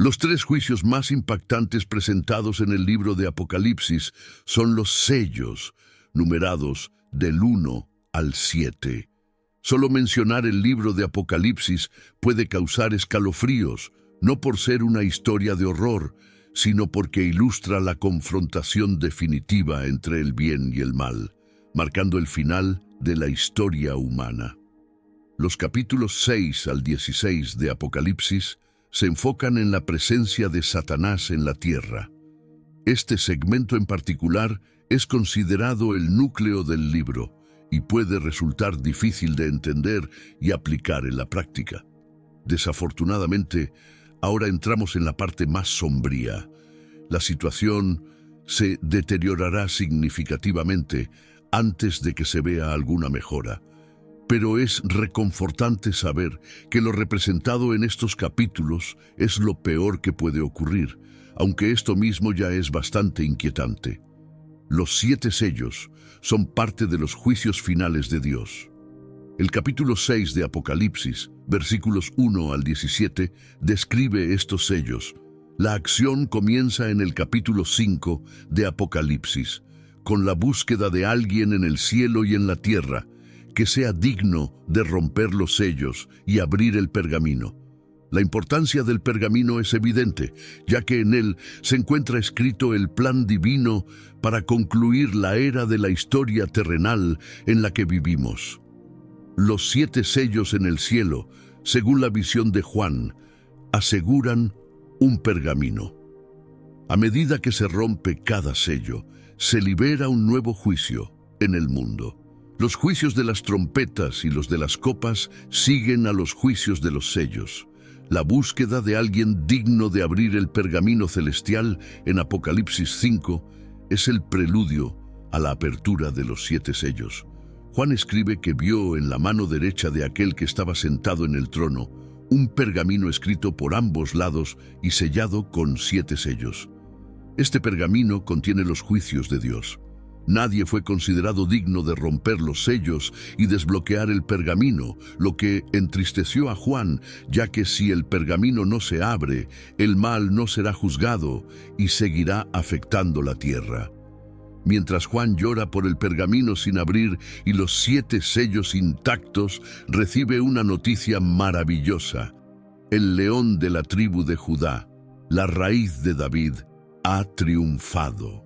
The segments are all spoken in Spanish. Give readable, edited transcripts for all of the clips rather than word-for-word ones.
Los tres juicios más impactantes presentados en el libro de Apocalipsis son los sellos, numerados del 1 al 7. Solo mencionar el libro de Apocalipsis puede causar escalofríos, no por ser una historia de horror, sino porque ilustra la confrontación definitiva entre el bien y el mal, marcando el final de la historia humana. Los capítulos 6 al 16 de Apocalipsis se enfocan en la presencia de Satanás en la tierra. Este segmento en particular es considerado el núcleo del libro y puede resultar difícil de entender y aplicar en la práctica. Desafortunadamente, ahora entramos en la parte más sombría. La situación se deteriorará significativamente antes de que se vea alguna mejora. Pero es reconfortante saber que lo representado en estos capítulos es lo peor que puede ocurrir, aunque esto mismo ya es bastante inquietante. Los 7 sellos son parte de los juicios finales de Dios. El capítulo 6 de Apocalipsis, versículos 1 al 17, describe estos sellos. La acción comienza en el capítulo 5 de Apocalipsis, con la búsqueda de alguien en el cielo y en la tierra, que sea digno de romper los sellos y abrir el pergamino. La importancia del pergamino es evidente, ya que en él se encuentra escrito el plan divino para concluir la era de la historia terrenal en la que vivimos. Los 7 sellos en el cielo, según la visión de Juan, aseguran un pergamino. A medida que se rompe cada sello, se libera un nuevo juicio en el mundo. Los juicios de las trompetas y los de las copas siguen a los juicios de los sellos. La búsqueda de alguien digno de abrir el pergamino celestial en Apocalipsis 5 es el preludio a la apertura de los 7 sellos. Juan escribe que vio en la mano derecha de aquel que estaba sentado en el trono un pergamino escrito por ambos lados y sellado con 7 sellos. Este pergamino contiene los juicios de Dios. Nadie fue considerado digno de romper los sellos y desbloquear el pergamino, lo que entristeció a Juan, ya que si el pergamino no se abre, el mal no será juzgado y seguirá afectando la tierra. Mientras Juan llora por el pergamino sin abrir y los 7 sellos intactos, recibe una noticia maravillosa. El león de la tribu de Judá, la raíz de David, ha triunfado.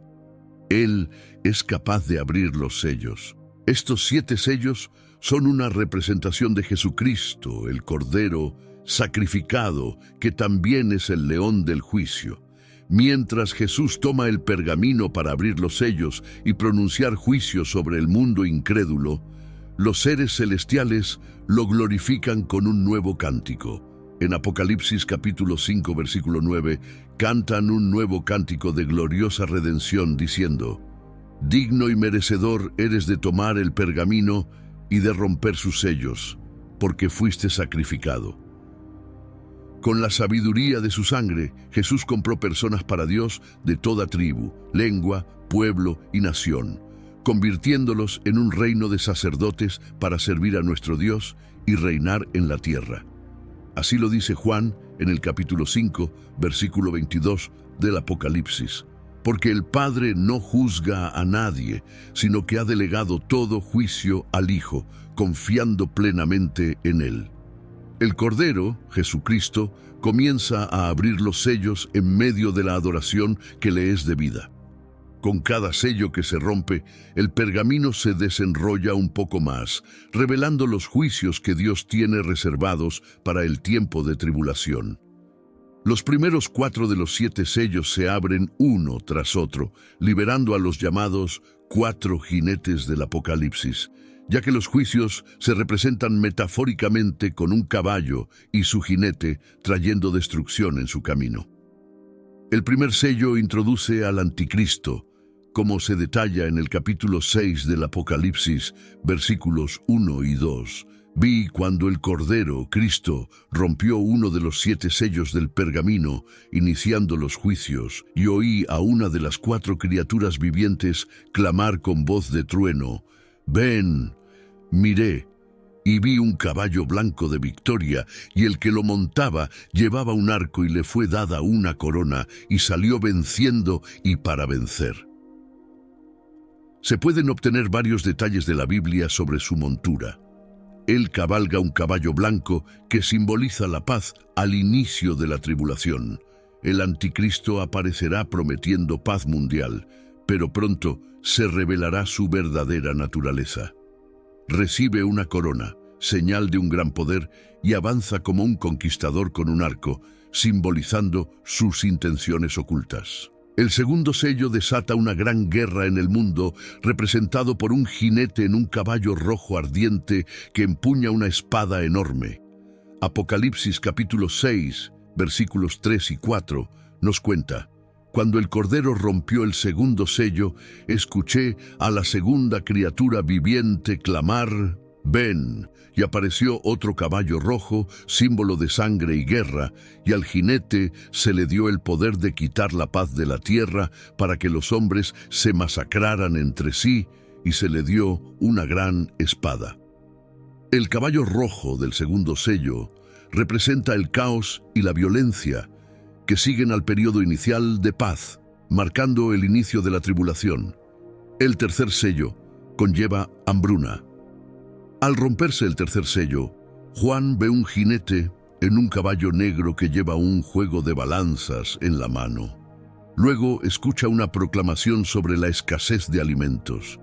Él es capaz de abrir los sellos. Estos 7 sellos son una representación de Jesucristo, el Cordero sacrificado, que también es el león del juicio. Mientras Jesús toma el pergamino para abrir los sellos y pronunciar juicio sobre el mundo incrédulo, los seres celestiales lo glorifican con un nuevo cántico. En Apocalipsis capítulo 5, versículo 9, cantan un nuevo cántico de gloriosa redención, diciendo: «Digno y merecedor eres de tomar el pergamino y de romper sus sellos, porque fuiste sacrificado». Con la sabiduría de su sangre, Jesús compró personas para Dios de toda tribu, lengua, pueblo y nación, convirtiéndolos en un reino de sacerdotes para servir a nuestro Dios y reinar en la tierra. Así lo dice Juan en el capítulo 5, versículo 22 del Apocalipsis. Porque el Padre no juzga a nadie, sino que ha delegado todo juicio al Hijo, confiando plenamente en Él. El Cordero, Jesucristo, comienza a abrir los sellos en medio de la adoración que le es debida. Con cada sello que se rompe, el pergamino se desenrolla un poco más, revelando los juicios que Dios tiene reservados para el tiempo de tribulación. Los primeros 4 de los 7 sellos se abren uno tras otro, liberando a los llamados 4 jinetes del Apocalipsis, ya que los juicios se representan metafóricamente con un caballo y su jinete trayendo destrucción en su camino. El primer sello introduce al Anticristo, como se detalla en el capítulo 6 del Apocalipsis, versículos 1 y 2. Vi cuando el Cordero, Cristo, rompió uno de los 7 sellos del pergamino, iniciando los juicios, y oí a una de las 4 criaturas vivientes clamar con voz de trueno: «Ven». Miré, Y vi un caballo blanco de victoria, y el que lo montaba llevaba un arco y le fue dada una corona, y salió venciendo y para vencer. Se pueden obtener varios detalles de la Biblia sobre su montura. Él cabalga un caballo blanco que simboliza la paz al inicio de la tribulación. El anticristo aparecerá prometiendo paz mundial, pero pronto se revelará su verdadera naturaleza. Recibe una corona, señal de un gran poder, y avanza como un conquistador con un arco, simbolizando sus intenciones ocultas. El segundo sello desata una gran guerra en el mundo, representado por un jinete en un caballo rojo ardiente que empuña una espada enorme. Apocalipsis capítulo 6, versículos 3 y 4, nos cuenta: Cuando el Cordero rompió el segundo sello, escuché a la segunda criatura viviente clamar: «Ven». Y apareció otro caballo rojo, símbolo de sangre y guerra, y al jinete se le dio el poder de quitar la paz de la tierra para que los hombres se masacraran entre sí, y se le dio una gran espada. El caballo rojo del segundo sello representa el caos y la violencia que siguen al periodo inicial de paz, marcando el inicio de la tribulación. El tercer sello conlleva hambruna. Al romperse el tercer sello, Juan ve un jinete en un caballo negro que lleva un juego de balanzas en la mano. Luego escucha una proclamación sobre la escasez de alimentos.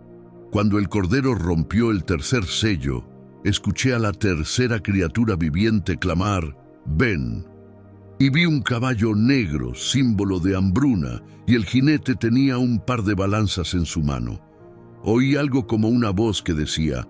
Cuando el Cordero rompió el tercer sello, escuché a la tercera criatura viviente clamar: «Ven». Y vi un caballo negro, símbolo de hambruna, y el jinete tenía un par de balanzas en su mano. Oí algo como una voz que decía: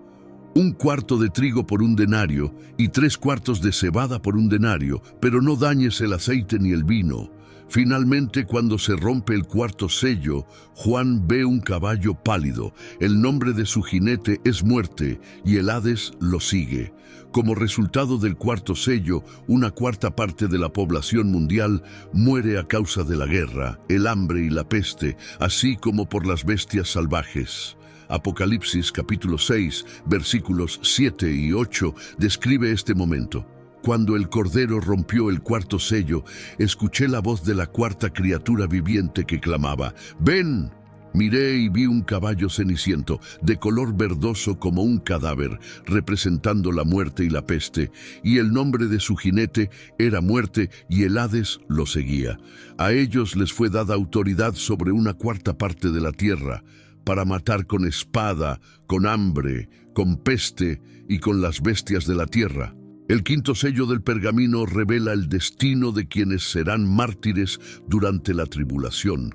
«Un cuarto de trigo por un denario y 3 cuartos de cebada por un denario, pero no dañes el aceite ni el vino». Finalmente, cuando se rompe el cuarto sello, Juan ve un caballo pálido. El nombre de su jinete es Muerte, y el Hades lo sigue. Como resultado del cuarto sello, una cuarta parte de la población mundial muere a causa de la guerra, el hambre y la peste, así como por las bestias salvajes. Apocalipsis capítulo 6, versículos 7 y 8 describe este momento. Cuando el Cordero rompió el cuarto sello, escuché la voz de la cuarta criatura viviente que clamaba: «Ven». Miré y vi un caballo ceniciento, de color verdoso como un cadáver, representando la muerte y la peste, y el nombre de su jinete era Muerte, y el Hades lo seguía. A ellos les fue dada autoridad sobre una cuarta parte de la tierra, para matar con espada, con hambre, con peste y con las bestias de la tierra. El quinto sello del pergamino revela el destino de quienes serán mártires durante la tribulación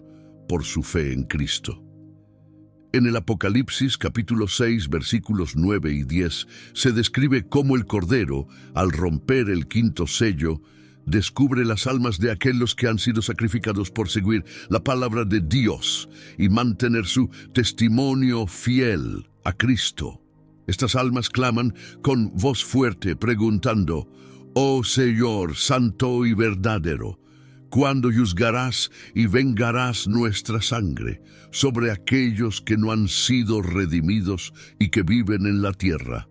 por su fe en Cristo. En el Apocalipsis capítulo 6, versículos 9 y 10, se describe cómo el Cordero, al romper el quinto sello, descubre las almas de aquellos que han sido sacrificados por seguir la palabra de Dios y mantener su testimonio fiel a Cristo. Estas almas claman con voz fuerte preguntando: «Oh Señor, santo y verdadero, ¿cuándo juzgarás y vengarás nuestra sangre sobre aquellos que no han sido redimidos y que viven en la tierra?»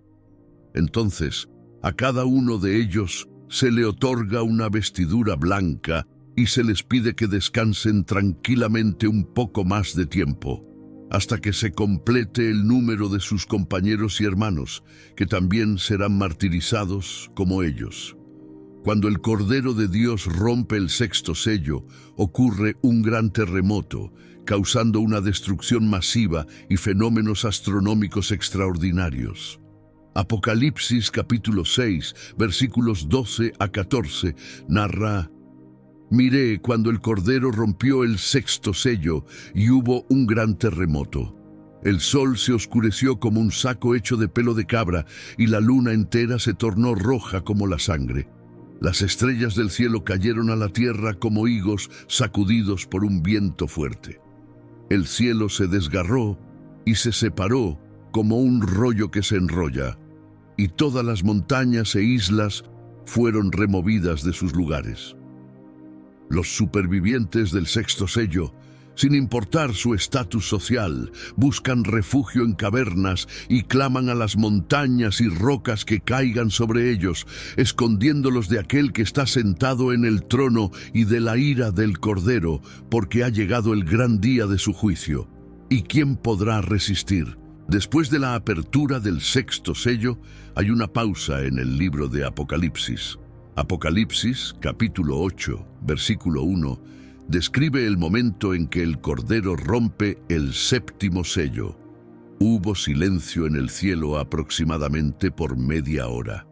Entonces, a cada uno de ellos se le otorga una vestidura blanca y se les pide que descansen tranquilamente un poco más de tiempo, hasta que se complete el número de sus compañeros y hermanos, que también serán martirizados como ellos. Cuando el Cordero de Dios rompe el sexto sello, ocurre un gran terremoto, causando una destrucción masiva y fenómenos astronómicos extraordinarios. Apocalipsis capítulo 6, versículos 12 a 14, narra: «Miré cuando el Cordero rompió el sexto sello y hubo un gran terremoto. El sol se oscureció como un saco hecho de pelo de cabra y la luna entera se tornó roja como la sangre. Las estrellas del cielo cayeron a la tierra como higos sacudidos por un viento fuerte. El cielo se desgarró y se separó como un rollo que se enrolla, y todas las montañas e islas fueron removidas de sus lugares. Los supervivientes del sexto sello Sin importar su estatus social, buscan refugio en cavernas y claman a las montañas y rocas que caigan sobre ellos, escondiéndolos de aquel que está sentado en el trono y de la ira del Cordero, porque ha llegado el gran día de su juicio. ¿Y quién podrá resistir? Después de la apertura del sexto sello, hay una pausa en el libro de Apocalipsis. Apocalipsis, capítulo 8, versículo 1, describe el momento en que el Cordero rompe el séptimo sello. Hubo silencio en el cielo aproximadamente por media hora.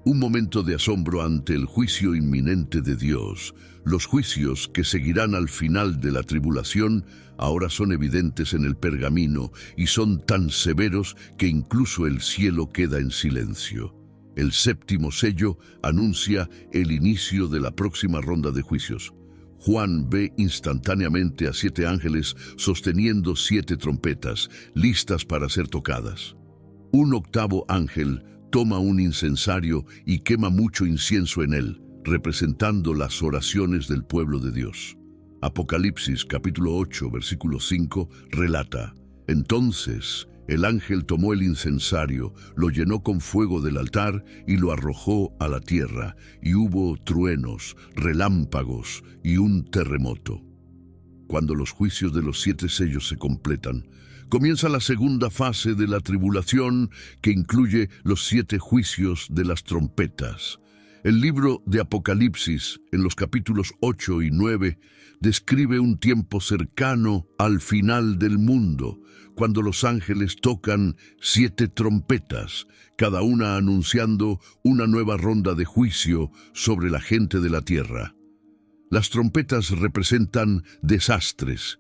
Un momento de asombro ante el juicio inminente de Dios. Los juicios que seguirán al final de la tribulación ahora son evidentes en el pergamino y son tan severos que incluso el cielo queda en silencio. El séptimo sello anuncia el inicio de la próxima ronda de juicios. Juan ve instantáneamente a 7 ángeles sosteniendo 7 trompetas, listas para ser tocadas. Un octavo ángel toma un incensario y quema mucho incienso en él, representando las oraciones del pueblo de Dios. Apocalipsis capítulo 8, versículo 5 relata: Entonces el ángel tomó el incensario, lo llenó con fuego del altar y lo arrojó a la tierra, y hubo truenos, relámpagos y un terremoto. Cuando los juicios de los 7 sellos se completan, comienza la segunda fase de la tribulación, que incluye los 7 juicios de las trompetas. El libro de Apocalipsis, en los capítulos 8 y 9, describe un tiempo cercano al final del mundo, cuando los ángeles tocan 7 trompetas, cada una anunciando una nueva ronda de juicio sobre la gente de la tierra. Las trompetas representan desastres,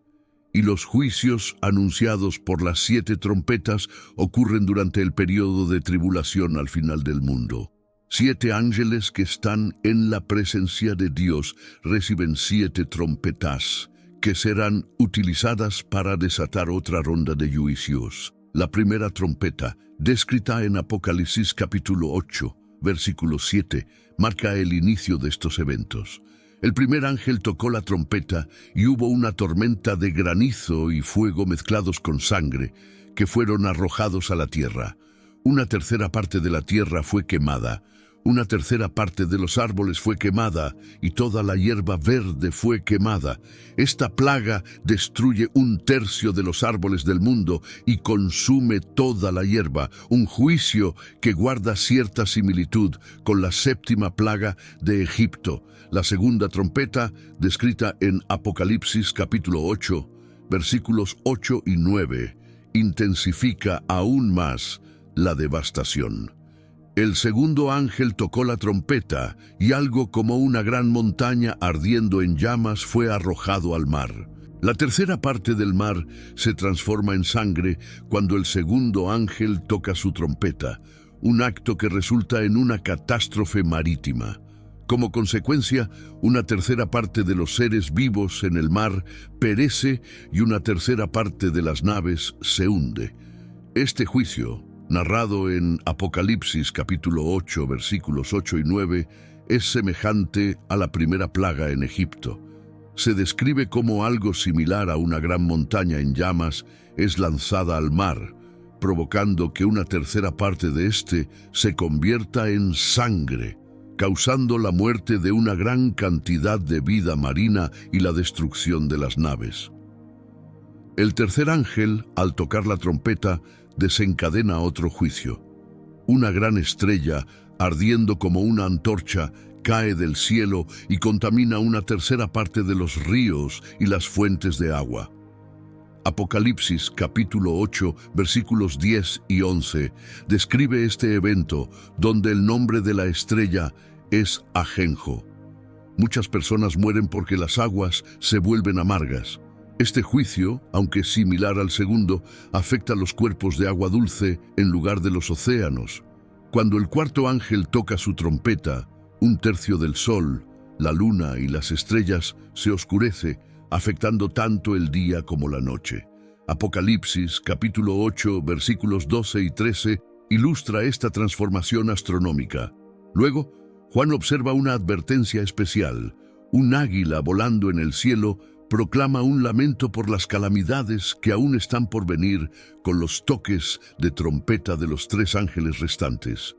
y los juicios anunciados por las 7 trompetas ocurren durante el periodo de tribulación al final del mundo. 7 ángeles que están en la presencia de Dios reciben 7 trompetas, que serán utilizadas para desatar otra ronda de juicios. La primera trompeta, descrita en Apocalipsis capítulo 8, versículo 7, marca el inicio de estos eventos. El primer ángel tocó la trompeta y hubo una tormenta de granizo y fuego mezclados con sangre, que fueron arrojados a la tierra. Una tercera parte de la tierra fue quemada. Una tercera parte de los árboles fue quemada y toda la hierba verde fue quemada. Esta plaga destruye 1/3 de los árboles del mundo y consume toda la hierba, un juicio que guarda cierta similitud con la 7ª plaga de Egipto. La segunda trompeta, descrita en Apocalipsis capítulo 8, versículos 8 y 9, intensifica aún más la devastación. El segundo ángel tocó la trompeta y algo como una gran montaña ardiendo en llamas fue arrojado al mar. La tercera parte del mar se transforma en sangre cuando el segundo ángel toca su trompeta, un acto que resulta en una catástrofe marítima. Como consecuencia, una tercera parte de los seres vivos en el mar perece y una tercera parte de las naves se hunde. Este juicio, narrado en Apocalipsis capítulo 8, versículos 8 y 9, es semejante a la primera plaga en Egipto. Se describe como algo similar a una gran montaña en llamas es lanzada al mar, provocando que una tercera parte de éste se convierta en sangre, causando la muerte de una gran cantidad de vida marina y la destrucción de las naves. El tercer ángel, al tocar la trompeta, desencadena otro juicio. Una gran estrella, ardiendo como una antorcha, cae del cielo y contamina una tercera parte de los ríos y las fuentes de agua. Apocalipsis capítulo 8, versículos 10 y 11, describe este evento donde el nombre de la estrella es Ajenjo. Muchas personas mueren porque las aguas se vuelven amargas. Este juicio, aunque similar al segundo, afecta los cuerpos de agua dulce en lugar de los océanos. Cuando el cuarto ángel toca su trompeta, 1/3 del sol, la luna y las estrellas se oscurece, afectando tanto el día como la noche. Apocalipsis, capítulo 8, versículos 12 y 13, ilustra esta transformación astronómica. Luego, Juan observa una advertencia especial, un águila volando en el cielo, proclama un lamento por las calamidades que aún están por venir con los toques de trompeta de los 3 ángeles restantes.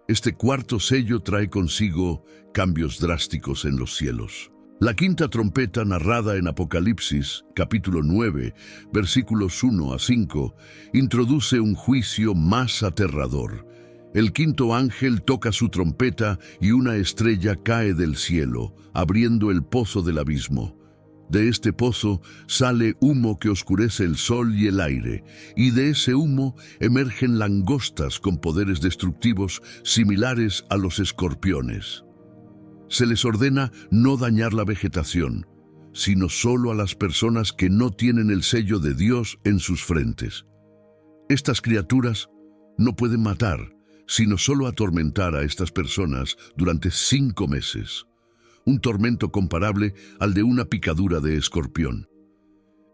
Este cuarto sello trae consigo cambios drásticos en los cielos. La quinta trompeta, narrada en Apocalipsis, capítulo 9, versículos 1 a 5, introduce un juicio más aterrador. El quinto ángel toca su trompeta y una estrella cae del cielo, abriendo el pozo del abismo. De este pozo sale humo que oscurece el sol y el aire, y de ese humo emergen langostas con poderes destructivos similares a los escorpiones. Se les ordena no dañar la vegetación, sino solo a las personas que no tienen el sello de Dios en sus frentes. Estas criaturas no pueden matar, sino solo atormentar a estas personas durante 5 meses. Un tormento comparable al de una picadura de escorpión.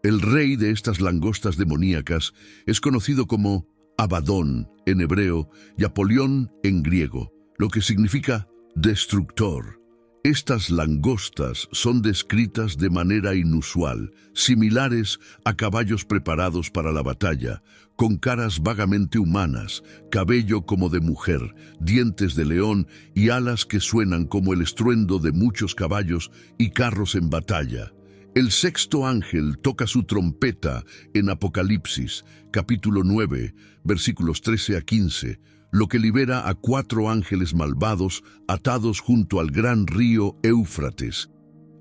El rey de estas langostas demoníacas es conocido como Abadón en hebreo y Apolión en griego, lo que significa destructor. Estas langostas son descritas de manera inusual, similares a caballos preparados para la batalla, con caras vagamente humanas, cabello como de mujer, dientes de león y alas que suenan como el estruendo de muchos caballos y carros en batalla. El sexto ángel toca su trompeta en Apocalipsis, capítulo 9, versículos 13 a 15, lo que libera a 4 ángeles malvados atados junto al gran río Éufrates.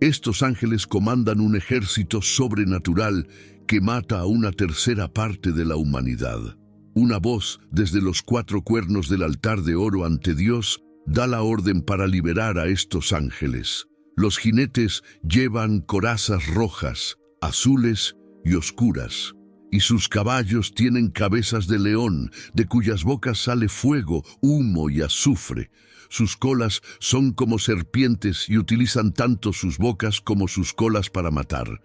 Estos ángeles comandan un ejército sobrenatural que mata a una tercera parte de la humanidad. Una voz desde los 4 cuernos del altar de oro ante Dios da la orden para liberar a estos ángeles. Los jinetes llevan corazas rojas, azules y oscuras, y sus caballos tienen cabezas de león, de cuyas bocas sale fuego, humo y azufre. Sus colas son como serpientes y utilizan tanto sus bocas como sus colas para matar.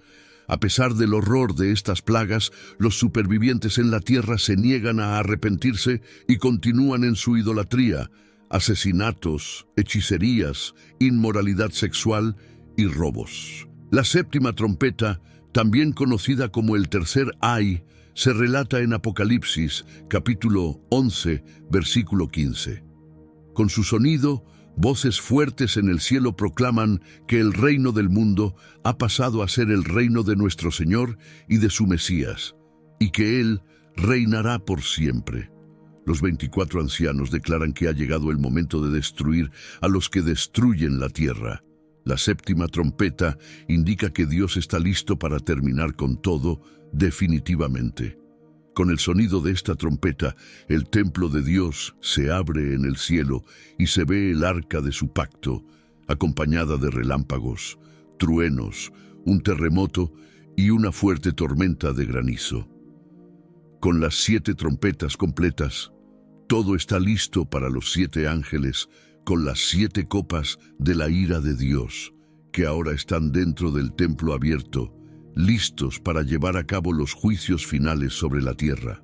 A pesar del horror de estas plagas, los supervivientes en la tierra se niegan a arrepentirse y continúan en su idolatría, asesinatos, hechicerías, inmoralidad sexual y robos. La séptima trompeta, también conocida como el tercer ay, se relata en Apocalipsis, capítulo 11, versículo 15. Con su sonido, voces fuertes en el cielo proclaman que el reino del mundo ha pasado a ser el reino de nuestro Señor y de su Mesías, y que Él reinará por siempre. Los 24 ancianos declaran que ha llegado el momento de destruir a los que destruyen la tierra. La séptima trompeta indica que Dios está listo para terminar con todo definitivamente. Con el sonido de esta trompeta, el templo de Dios se abre en el cielo y se ve el arca de su pacto, acompañada de relámpagos, truenos, un terremoto y una fuerte tormenta de granizo. Con las 7 trompetas completas, todo está listo para los 7 ángeles con las 7 copas de la ira de Dios, que ahora están dentro del templo abierto, listos para llevar a cabo los juicios finales sobre la tierra.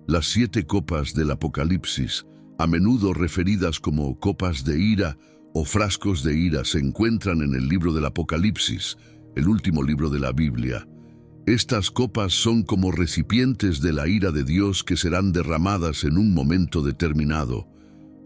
Las 7 copas del Apocalipsis, a menudo referidas como copas de ira o frascos de ira, se encuentran en el libro del Apocalipsis, el último libro de la Biblia. Estas copas son como recipientes de la ira de Dios que serán derramadas en un momento determinado.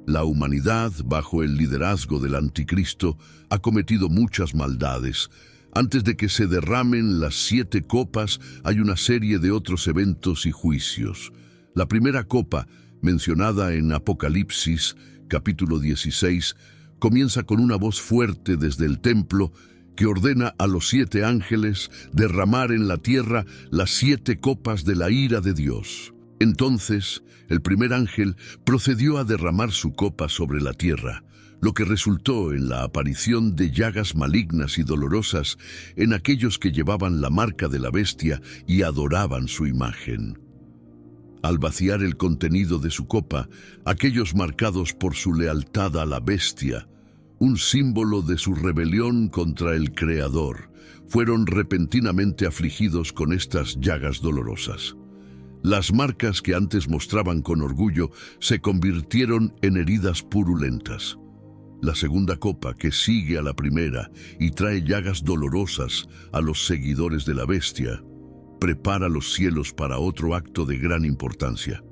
La humanidad, bajo el liderazgo del Anticristo, ha cometido muchas maldades. Antes de que se derramen las 7 copas, hay una serie de otros eventos y juicios. La primera copa, mencionada en Apocalipsis, capítulo 16, comienza con una voz fuerte desde el templo que ordena a los 7 ángeles derramar en la tierra las 7 copas de la ira de Dios. Entonces, el primer ángel procedió a derramar su copa sobre la tierra, lo que resultó en la aparición de llagas malignas y dolorosas en aquellos que llevaban la marca de la bestia y adoraban su imagen. Al vaciar el contenido de su copa, aquellos marcados por su lealtad a la bestia, un símbolo de su rebelión contra el Creador, fueron repentinamente afligidos con estas llagas dolorosas. Las marcas que antes mostraban con orgullo se convirtieron en heridas purulentas. La segunda copa, que sigue a la primera y trae llagas dolorosas a los seguidores de la bestia, prepara los cielos para otro acto de gran importancia.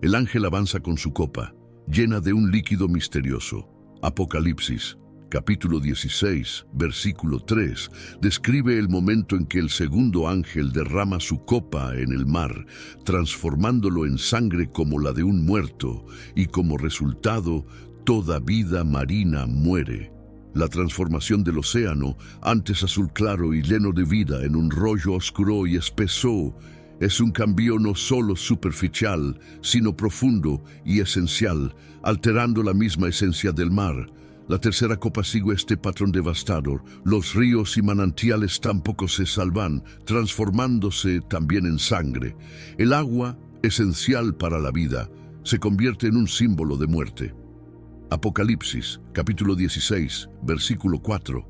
El ángel avanza con su copa, llena de un líquido misterioso. Apocalipsis, capítulo 16, versículo 3, describe el momento en que el segundo ángel derrama su copa en el mar, transformándolo en sangre como la de un muerto, y como resultado, toda vida marina muere. La transformación del océano, antes azul claro y lleno de vida, en un rollo oscuro y espeso, es un cambio no solo superficial, sino profundo y esencial, alterando la misma esencia del mar. La tercera copa sigue este patrón devastador. Los ríos y manantiales tampoco se salvan, transformándose también en sangre. El agua, esencial para la vida, se convierte en un símbolo de muerte. Apocalipsis, capítulo 16, versículo 4,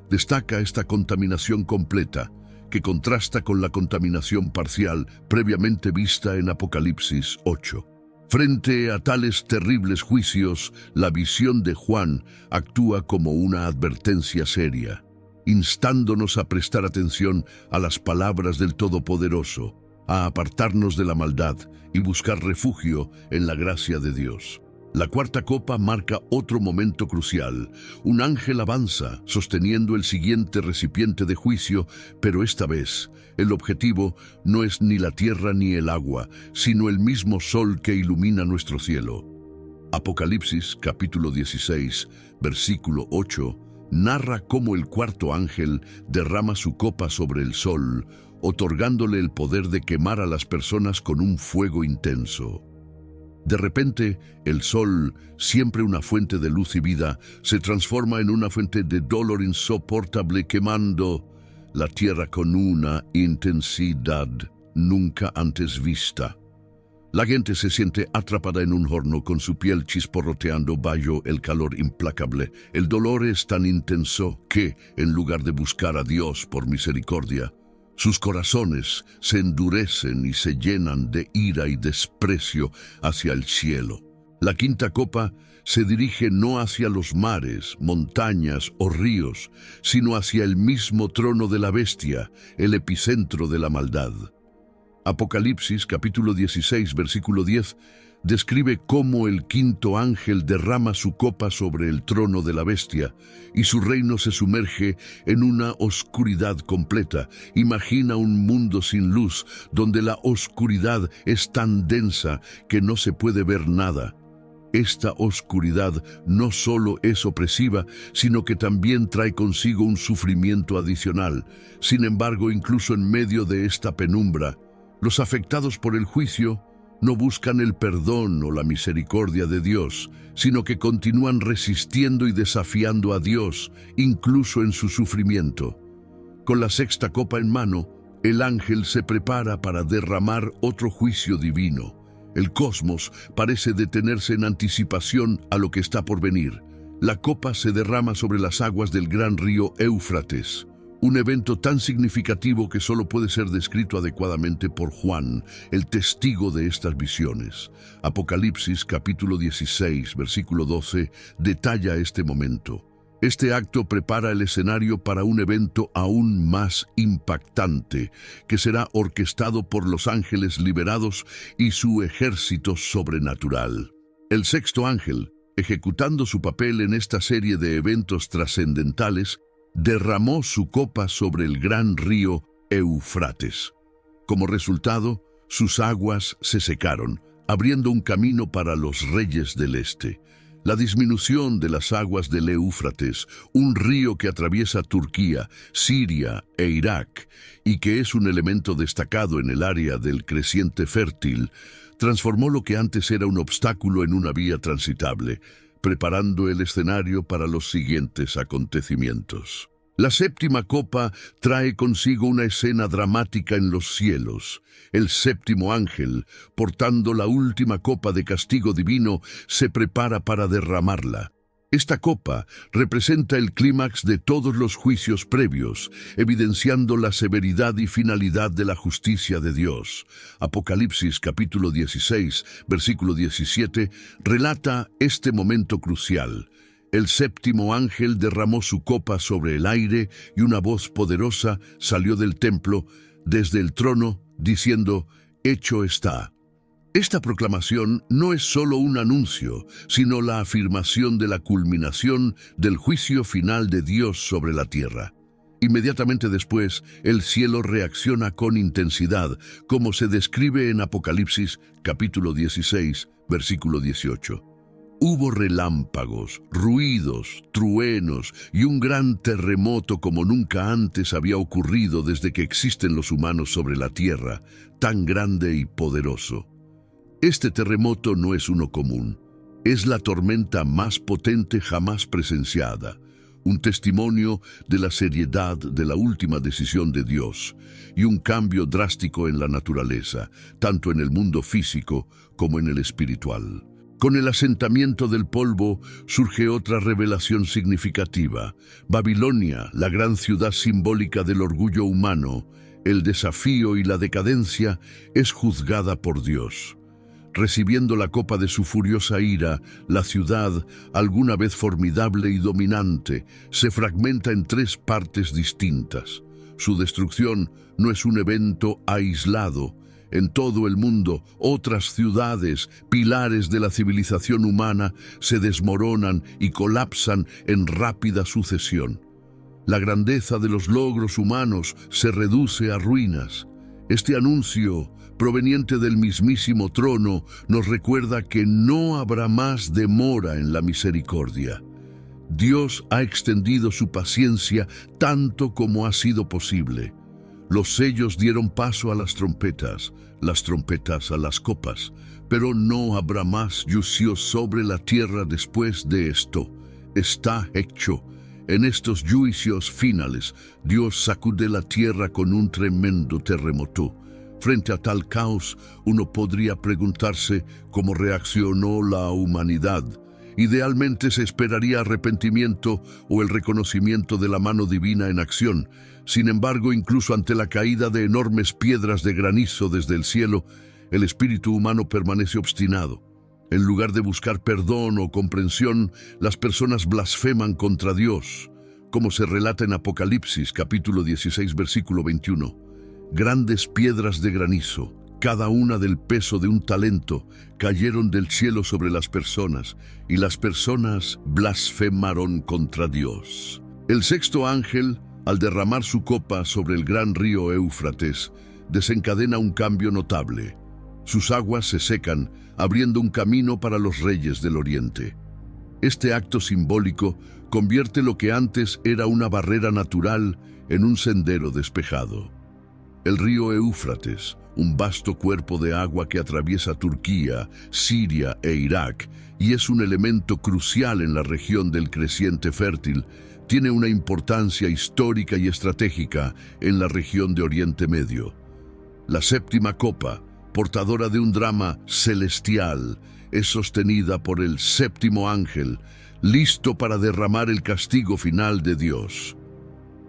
destaca esta contaminación completa, que contrasta con la contaminación parcial previamente vista en Apocalipsis 8. Frente a tales terribles juicios, la visión de Juan actúa como una advertencia seria, instándonos a prestar atención a las palabras del Todopoderoso, a apartarnos de la maldad y buscar refugio en la gracia de Dios. La cuarta copa marca otro momento crucial. Un ángel avanza, sosteniendo el siguiente recipiente de juicio, pero esta vez, el objetivo no es ni la tierra ni el agua, sino el mismo sol que ilumina nuestro cielo. Apocalipsis, capítulo 16, versículo 8, narra cómo el cuarto ángel derrama su copa sobre el sol, otorgándole el poder de quemar a las personas con un fuego intenso. De repente, el sol, siempre una fuente de luz y vida, se transforma en una fuente de dolor insoportable, quemando la tierra con una intensidad nunca antes vista. La gente se siente atrapada en un horno con su piel chisporroteando bajo el calor implacable. El dolor es tan intenso que, en lugar de buscar a Dios por misericordia, sus corazones se endurecen y se llenan de ira y desprecio hacia el cielo. La quinta copa se dirige no hacia los mares, montañas o ríos, sino hacia el mismo trono de la bestia, el epicentro de la maldad. Apocalipsis, capítulo 16, versículo 10, describe cómo el quinto ángel derrama su copa sobre el trono de la bestia y su reino se sumerge en una oscuridad completa. Imagina un mundo sin luz, donde la oscuridad es tan densa que no se puede ver nada. Esta oscuridad no solo es opresiva, sino que también trae consigo un sufrimiento adicional. Sin embargo, incluso en medio de esta penumbra, los afectados por el juicio no buscan el perdón o la misericordia de Dios, sino que continúan resistiendo y desafiando a Dios, incluso en su sufrimiento. Con la sexta copa en mano, el ángel se prepara para derramar otro juicio divino. El cosmos parece detenerse en anticipación a lo que está por venir. La copa se derrama sobre las aguas del gran río Éufrates, un evento tan significativo que solo puede ser descrito adecuadamente por Juan, el testigo de estas visiones. Apocalipsis capítulo 16, versículo 12, detalla este momento. Este acto prepara el escenario para un evento aún más impactante, que será orquestado por los ángeles liberados y su ejército sobrenatural. El sexto ángel, ejecutando su papel en esta serie de eventos trascendentales, derramó su copa sobre el gran río Éufrates. Como resultado, sus aguas se secaron, abriendo un camino para los reyes del este. La disminución de las aguas del Éufrates, un río que atraviesa Turquía, Siria e Irak, y que es un elemento destacado en el área del creciente fértil, transformó lo que antes era un obstáculo en una vía transitable, preparando el escenario para los siguientes acontecimientos. La séptima copa trae consigo una escena dramática en los cielos. El séptimo ángel, portando la última copa de castigo divino, se prepara para derramarla. Esta copa representa el clímax de todos los juicios previos, evidenciando la severidad y finalidad de la justicia de Dios. Apocalipsis capítulo 16, versículo 17, relata este momento crucial. El séptimo ángel derramó su copa sobre el aire y una voz poderosa salió del templo desde el trono diciendo: «Hecho está». Esta proclamación no es solo un anuncio, sino la afirmación de la culminación del juicio final de Dios sobre la tierra. Inmediatamente después, el cielo reacciona con intensidad, como se describe en Apocalipsis capítulo 16, versículo 18. Hubo relámpagos, ruidos, truenos y un gran terremoto como nunca antes había ocurrido desde que existen los humanos sobre la tierra, tan grande y poderoso. Este terremoto no es uno común, es la tormenta más potente jamás presenciada, un testimonio de la seriedad de la última decisión de Dios y un cambio drástico en la naturaleza, tanto en el mundo físico como en el espiritual. Con el asentamiento del polvo surge otra revelación significativa. Babilonia, la gran ciudad simbólica del orgullo humano, el desafío y la decadencia, es juzgada por Dios. Recibiendo la copa de su furiosa ira, la ciudad, alguna vez formidable y dominante, se fragmenta en tres partes distintas. Su destrucción no es un evento aislado. En todo el mundo, otras ciudades, pilares de la civilización humana, se desmoronan y colapsan en rápida sucesión. La grandeza de los logros humanos se reduce a ruinas. Este anuncio, proveniente del mismísimo trono, nos recuerda que no habrá más demora en la misericordia. Dios ha extendido su paciencia tanto como ha sido posible. Los sellos dieron paso a las trompetas a las copas, pero no habrá más juicio sobre la tierra después de esto. Está hecho. En estos juicios finales, Dios sacude la tierra con un tremendo terremoto. Frente a tal caos, uno podría preguntarse cómo reaccionó la humanidad. Idealmente se esperaría arrepentimiento o el reconocimiento de la mano divina en acción. Sin embargo, incluso ante la caída de enormes piedras de granizo desde el cielo, el espíritu humano permanece obstinado. En lugar de buscar perdón o comprensión, las personas blasfeman contra Dios, como se relata en Apocalipsis capítulo 16, versículo 21. Grandes piedras de granizo, cada una del peso de un talento, cayeron del cielo sobre las personas, y las personas blasfemaron contra Dios. El sexto ángel, al derramar su copa sobre el gran río Éufrates, desencadena un cambio notable. Sus aguas se secan, abriendo un camino para los reyes del oriente. Este acto simbólico convierte lo que antes era una barrera natural en un sendero despejado. El río Éufrates, un vasto cuerpo de agua que atraviesa Turquía, Siria e Irak, y es un elemento crucial en la región del creciente fértil, tiene una importancia histórica y estratégica en la región de Oriente Medio. La séptima copa, portadora de un drama celestial, es sostenida por el séptimo ángel, listo para derramar el castigo final de Dios.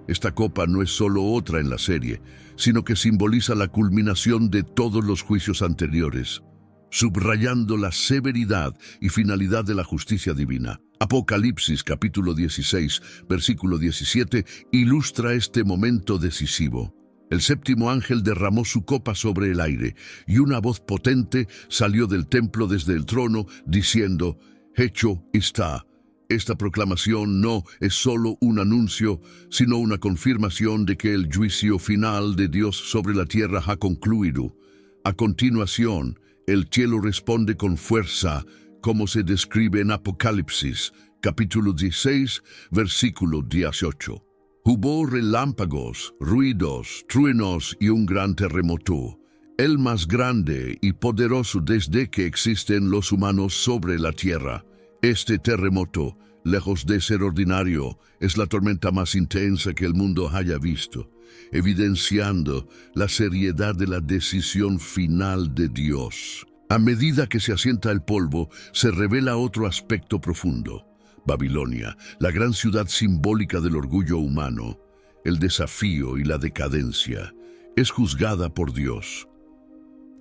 Esta copa no es solo otra en la serie, sino que simboliza la culminación de todos los juicios anteriores, subrayando la severidad y finalidad de la justicia divina. Apocalipsis capítulo 16, versículo 17, ilustra este momento decisivo. El séptimo ángel derramó su copa sobre el aire, y una voz potente salió del templo desde el trono, diciendo: «Hecho está». Esta proclamación no es solo un anuncio, sino una confirmación de que el juicio final de Dios sobre la tierra ha concluido. A continuación, el cielo responde con fuerza, como se describe en Apocalipsis, capítulo 16, versículo 18. Hubo relámpagos, ruidos, truenos y un gran terremoto, el más grande y poderoso desde que existen los humanos sobre la tierra. Este terremoto, lejos de ser ordinario, es la tormenta más intensa que el mundo haya visto, evidenciando la seriedad de la decisión final de Dios. A medida que se asienta el polvo, se revela otro aspecto profundo. Babilonia, la gran ciudad simbólica del orgullo humano, el desafío y la decadencia, es juzgada por Dios.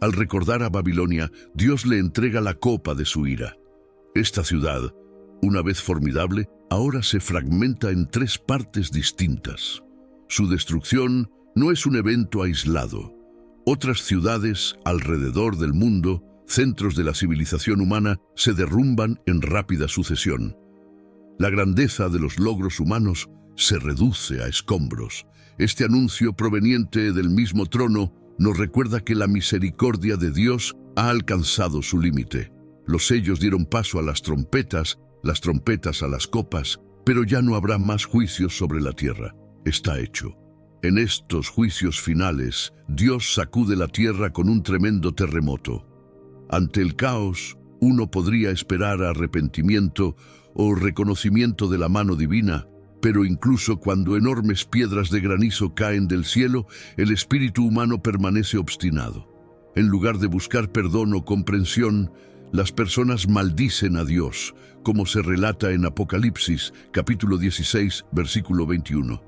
Al recordar a Babilonia, Dios le entrega la copa de su ira. Esta ciudad, una vez formidable, ahora se fragmenta en tres partes distintas. Su destrucción no es un evento aislado. Otras ciudades alrededor del mundo, centros de la civilización humana, se derrumban en rápida sucesión. La grandeza de los logros humanos se reduce a escombros. Este anuncio proveniente del mismo trono nos recuerda que la misericordia de Dios ha alcanzado su límite. Los sellos dieron paso a las trompetas a las copas, pero ya no habrá más juicios sobre la tierra. Está hecho. En estos juicios finales, Dios sacude la tierra con un tremendo terremoto. Ante el caos, uno podría esperar arrepentimiento o reconocimiento de la mano divina, pero incluso cuando enormes piedras de granizo caen del cielo, el espíritu humano permanece obstinado. En lugar de buscar perdón o comprensión, las personas maldicen a Dios, como se relata en Apocalipsis, capítulo 16, versículo 21.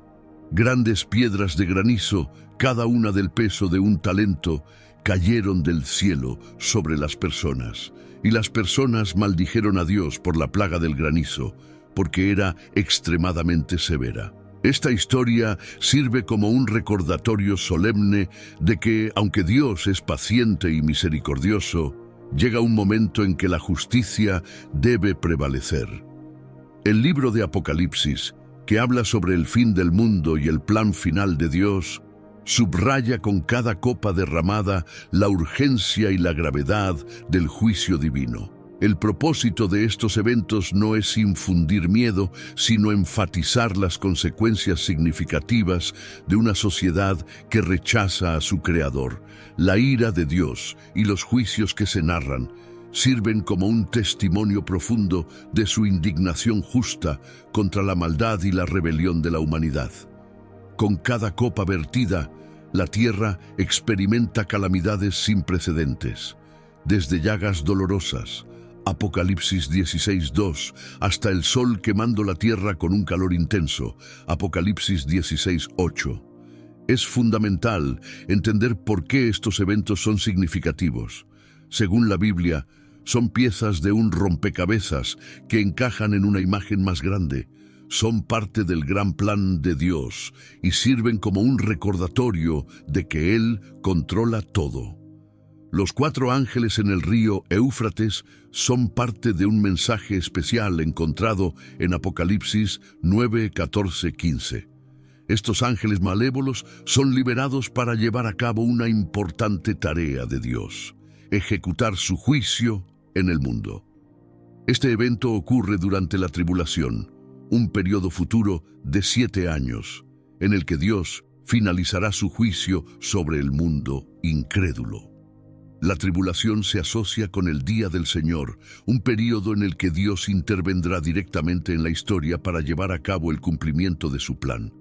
Grandes piedras de granizo, cada una del peso de un talento, cayeron del cielo sobre las personas, y las personas maldijeron a Dios por la plaga del granizo, porque era extremadamente severa. Esta historia sirve como un recordatorio solemne de que, aunque Dios es paciente y misericordioso, llega un momento en que la justicia debe prevalecer. El libro de Apocalipsis, que habla sobre el fin del mundo y el plan final de Dios, subraya con cada copa derramada la urgencia y la gravedad del juicio divino. El propósito de estos eventos no es infundir miedo, sino enfatizar las consecuencias significativas de una sociedad que rechaza a su Creador. La ira de Dios y los juicios que se narran sirven como un testimonio profundo de su indignación justa contra la maldad y la rebelión de la humanidad. Con cada copa vertida, la tierra experimenta calamidades sin precedentes, desde llagas dolorosas, Apocalipsis 16:2, hasta el sol quemando la tierra con un calor intenso, Apocalipsis 16:8. Es fundamental entender por qué estos eventos son significativos. Según la Biblia, son piezas de un rompecabezas que encajan en una imagen más grande. Son parte del gran plan de Dios y sirven como un recordatorio de que Él controla todo. Los 4 ángeles en el río Éufrates son parte de un mensaje especial encontrado en Apocalipsis 9, 14, 15. Estos ángeles malévolos son liberados para llevar a cabo una importante tarea de Dios: ejecutar su juicio en el mundo. Este evento ocurre durante la tribulación, un periodo futuro de 7 años, en el que Dios finalizará su juicio sobre el mundo incrédulo. La tribulación se asocia con el día del Señor, un período en el que Dios intervendrá directamente en la historia para llevar a cabo el cumplimiento de su plan.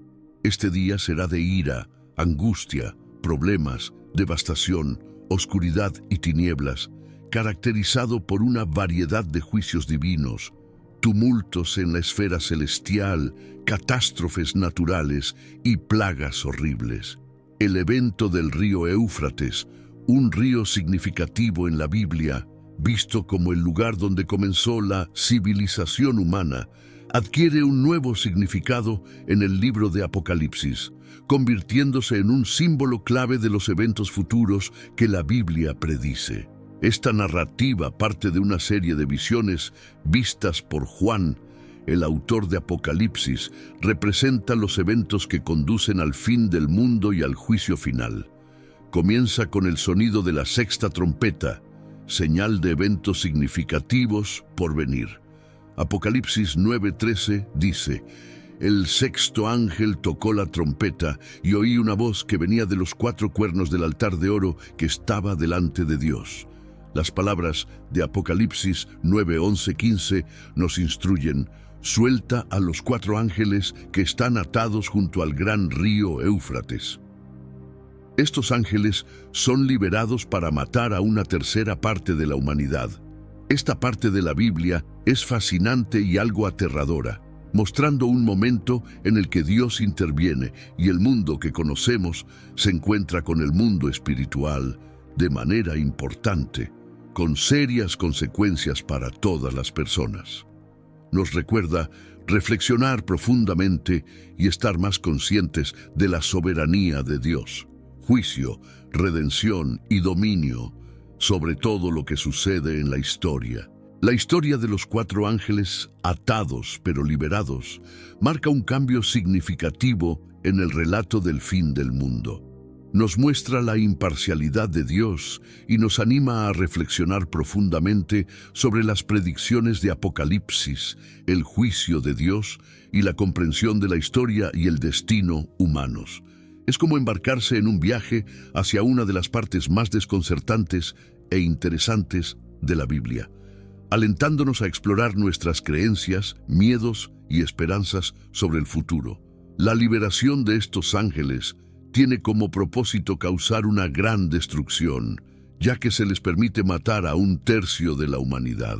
Este día será de ira, angustia, problemas, devastación, oscuridad y tinieblas, caracterizado por una variedad de juicios divinos, tumultos en la esfera celestial, catástrofes naturales y plagas horribles. El evento del río Éufrates, un río significativo en la Biblia, visto como el lugar donde comenzó la civilización humana, adquiere un nuevo significado en el libro de Apocalipsis, convirtiéndose en un símbolo clave de los eventos futuros que la Biblia predice. Esta narrativa parte de una serie de visiones vistas por Juan, el autor de Apocalipsis. Representa los eventos que conducen al fin del mundo y al juicio final. Comienza con el sonido de la 6ª trompeta, señal de eventos significativos por venir. Apocalipsis 9:13 dice: El 6º ángel tocó la trompeta y oí una voz que venía de los 4 cuernos del altar de oro que estaba delante de Dios. Las palabras de Apocalipsis 9:11-15 nos instruyen: suelta a los 4 ángeles que están atados junto al gran río Éufrates. Estos ángeles son liberados para matar a una tercera parte de la humanidad. Esta parte de la Biblia es fascinante y algo aterradora, mostrando un momento en el que Dios interviene y el mundo que conocemos se encuentra con el mundo espiritual de manera importante, con serias consecuencias para todas las personas. nos recuerda reflexionar profundamente y estar más conscientes de la soberanía de Dios, juicio, redención y dominio sobre todo lo que sucede en la historia. La historia de los 4 ángeles atados pero liberados marca un cambio significativo en el relato del fin del mundo. Nos muestra la imparcialidad de Dios y nos anima a reflexionar profundamente sobre las predicciones de Apocalipsis, el juicio de Dios y la comprensión de la historia y el destino humanos. Es como embarcarse en un viaje hacia una de las partes más desconcertantes e interesantes de la Biblia, alentándonos a explorar nuestras creencias, miedos y esperanzas sobre el futuro. La liberación de estos ángeles tiene como propósito causar una gran destrucción, ya que se les permite matar a 1/3 de la humanidad.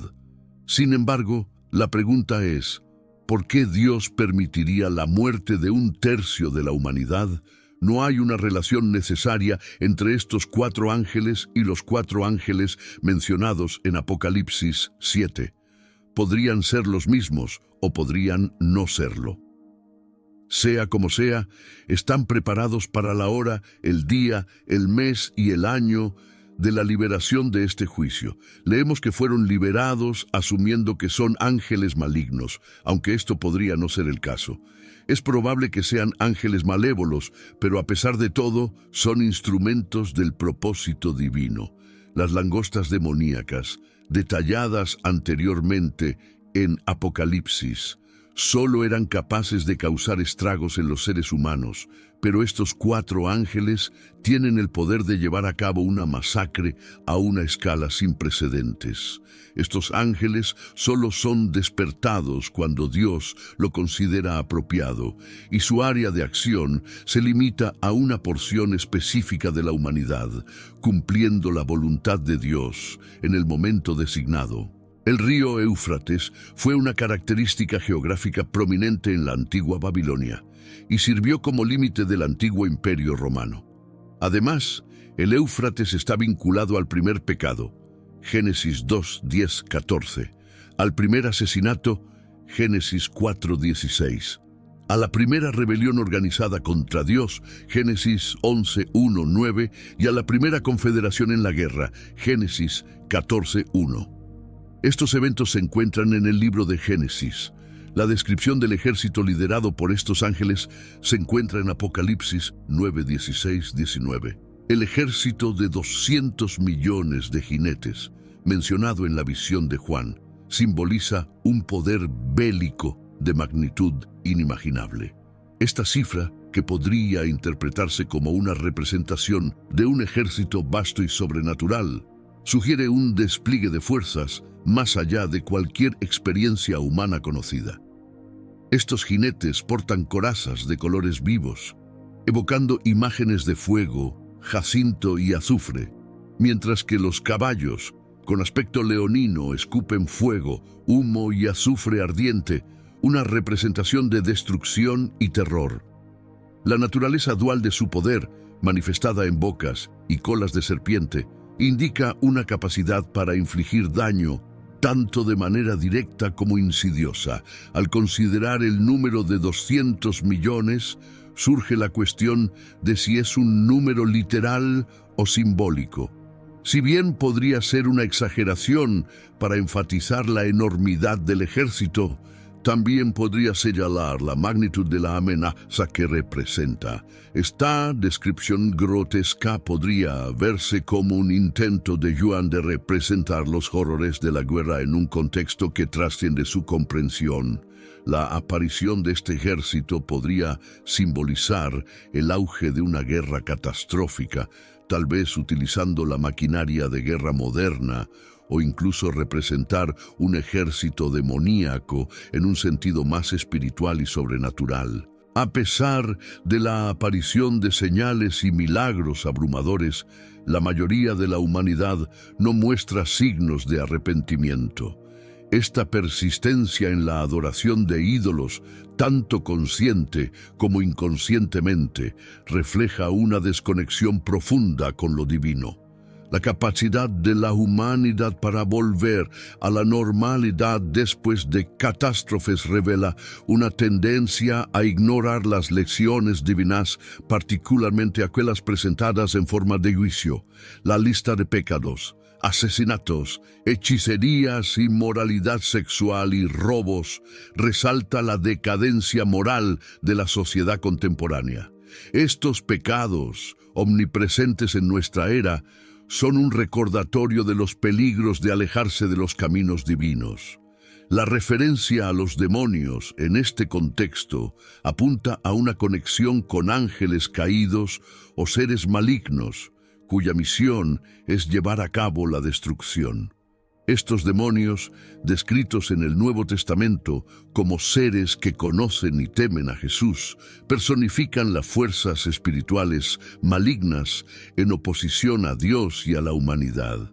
Sin embargo, la pregunta es, ¿por qué Dios permitiría la muerte de 1/3 de la humanidad? No hay una relación necesaria entre estos 4 ángeles y los 4 ángeles mencionados en Apocalipsis 7. Podrían ser los mismos o podrían no serlo. Sea como sea, están preparados para la hora, el día, el mes y el año de la liberación de este juicio. Leemos que fueron liberados asumiendo que son ángeles malignos, aunque esto podría no ser el caso. Es probable que sean ángeles malévolos, pero a pesar de todo, son instrumentos del propósito divino. Las langostas demoníacas, detalladas anteriormente en Apocalipsis, solo eran capaces de causar estragos en los seres humanos, pero estos 4 ángeles tienen el poder de llevar a cabo una masacre a una escala sin precedentes. Estos ángeles solo son despertados cuando Dios lo considera apropiado, y su área de acción se limita a una porción específica de la humanidad, cumpliendo la voluntad de Dios en el momento designado. El río Éufrates fue una característica geográfica prominente en la antigua Babilonia y sirvió como límite del antiguo imperio romano. Además, el Éufrates está vinculado al primer pecado, Génesis 2, 10, 14, al primer asesinato, Génesis 4, 16, a la primera rebelión organizada contra Dios, Génesis 11, 1, 9, y a la primera confederación en la guerra, Génesis 14, 1. Estos eventos se encuentran en el libro de Génesis. La descripción del ejército liderado por estos ángeles se encuentra en Apocalipsis 9, 16, 19. El ejército de 200 millones de jinetes, mencionado en la visión de Juan, simboliza un poder bélico de magnitud inimaginable. Esta cifra, que podría interpretarse como una representación de un ejército vasto y sobrenatural, sugiere un despliegue de fuerzas más allá de cualquier experiencia humana conocida. Estos jinetes portan corazas de colores vivos, evocando imágenes de fuego, jacinto y azufre, mientras que los caballos, con aspecto leonino, escupen fuego, humo y azufre ardiente, una representación de destrucción y terror. La naturaleza dual de su poder, manifestada en bocas y colas de serpiente, indica una capacidad para infligir daño tanto de manera directa como insidiosa. Al considerar el número de 200 millones, surge la cuestión de si es un número literal o simbólico. Si bien podría ser una exageración para enfatizar la enormidad del ejército, también podría señalar la magnitud de la amenaza que representa. Esta descripción grotesca podría verse como un intento de Yuan de representar los horrores de la guerra en un contexto que trasciende su comprensión. La aparición de este ejército podría simbolizar el auge de una guerra catastrófica, tal vez utilizando la maquinaria de guerra moderna, o incluso representar un ejército demoníaco en un sentido más espiritual y sobrenatural. A pesar de la aparición de señales y milagros abrumadores, la mayoría de la humanidad no muestra signos de arrepentimiento. Esta persistencia en la adoración de ídolos, tanto consciente como inconscientemente, refleja una desconexión profunda con lo divino. La capacidad de la humanidad para volver a la normalidad después de catástrofes revela una tendencia a ignorar las lecciones divinas, particularmente aquellas presentadas en forma de juicio. La lista de pecados, asesinatos, hechicerías, inmoralidad sexual y robos resalta la decadencia moral de la sociedad contemporánea. Estos pecados, omnipresentes en nuestra era, son un recordatorio de los peligros de alejarse de los caminos divinos. La referencia a los demonios en este contexto apunta a una conexión con ángeles caídos o seres malignos, cuya misión es llevar a cabo la destrucción. Estos demonios, descritos en el Nuevo Testamento como seres que conocen y temen a Jesús, personifican las fuerzas espirituales malignas en oposición a Dios y a la humanidad.